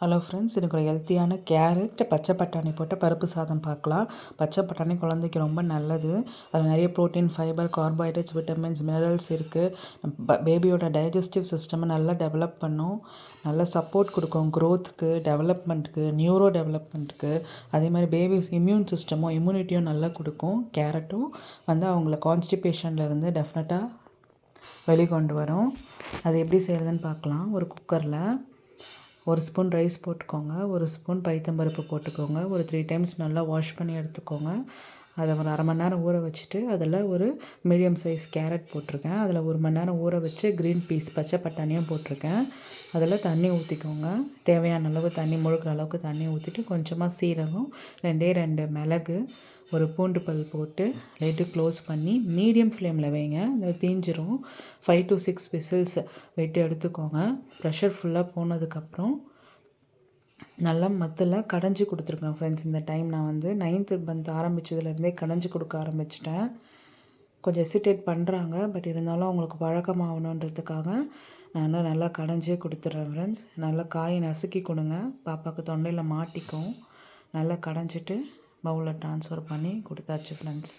Hello friends, எனக்கு ஒரு ஹெல்த்தியான கேரட் பச்சை பட்டாணி போட்டு பருப்பு சாதம் பார்க்கலாம். பச்சை பட்டாணி குழந்தைக்கு ரொம்ப நல்லது. அதில் நிறைய protein, fibre, carbohydrates, vitamins, minerals இருக்குது. பேபியோட டைஜஸ்டிவ் சிஸ்டமை நல்லா டெவலப் பண்ணும். நல்ல சப்போர்ட் கொடுக்கும் க்ரோத்துக்கு, டெவலப்மெண்ட்டுக்கு, நியூரோ டெவலப்மெண்ட்டுக்கு. அதே மாதிரி பேபிஸ் இம்யூன் சிஸ்டமும் இம்யூனிட்டியும் நல்லா கொடுக்கும். கேரட்டும் அவங்கள கான்ஸ்டிபேஷன்லேருந்து டெஃபினட்டாக வெளிக்கொண்டு வரும். அது எப்படி செய்கிறதுன்னு பார்க்கலாம். ஒரு குக்கரில் ஒரு ஸ்பூன் ரைஸ் போட்டுக்கோங்க, ஒரு ஸ்பூன் பைத்தம்பருப்பு போட்டுக்கோங்க, ஒரு 3 டைம்ஸ் நல்லா வாஷ் பண்ணி எடுத்துக்கோங்க. அதை ஒரு அரை மணி நேரம் ஊற வச்சுட்டு அதில் ஒரு மீடியம் சைஸ் கேரட் போட்டிருக்கேன். அதில் 1 மணி நேரம் ஊற வச்சு க்ரீன் பீஸ் பச்சை பட்டாணியும் போட்டிருக்கேன். அதில் தண்ணி ஊற்றிக்கோங்க. தேவையான அளவு தண்ணி, முழுக்கிற அளவுக்கு தண்ணி ஊற்றிட்டு கொஞ்சமாக சீரகம், 2 மிளகு, ஒரு பூண்டு பல் போட்டு லைட்டு க்ளோஸ் பண்ணி மீடியம் ஃப்ளேமில் வைங்க. அது தீஞ்சிரும். 5 to 6 விசில்ஸ் விட்டு எடுத்துக்கோங்க. ப்ரெஷர் ஃபுல்லாக போனதுக்கப்புறம் நல்லா மத்தில் கடைஞ்சி கொடுத்துருக்கேன் ஃப்ரெண்ட்ஸ். இந்த டைம் நான் 9th மந்த் ஆரம்பித்ததுலேருந்தே கடைஞ்சி கொடுக்க ஆரம்பிச்சிட்டேன். கொஞ்சம் ஹெசிடேட் பண்ணுறாங்க, பட் இருந்தாலும் அவங்களுக்கு பழக்கமாகணுன்றதுக்காக நான் நல்லா கடைஞ்சே கொடுத்துட்றேன் ஃப்ரெண்ட்ஸ். நல்லா காயை நசுக்கி கொடுங்க, பாப்பாவுக்கு தொண்டையில் மாட்டிக்கும். நல்லா கடைஞ்சிட்டு பவுலில் ட்ரான்ஸ்ஃபர் பண்ணி கொடுத்தாச்சு ஃப்ரெண்ட்ஸ்.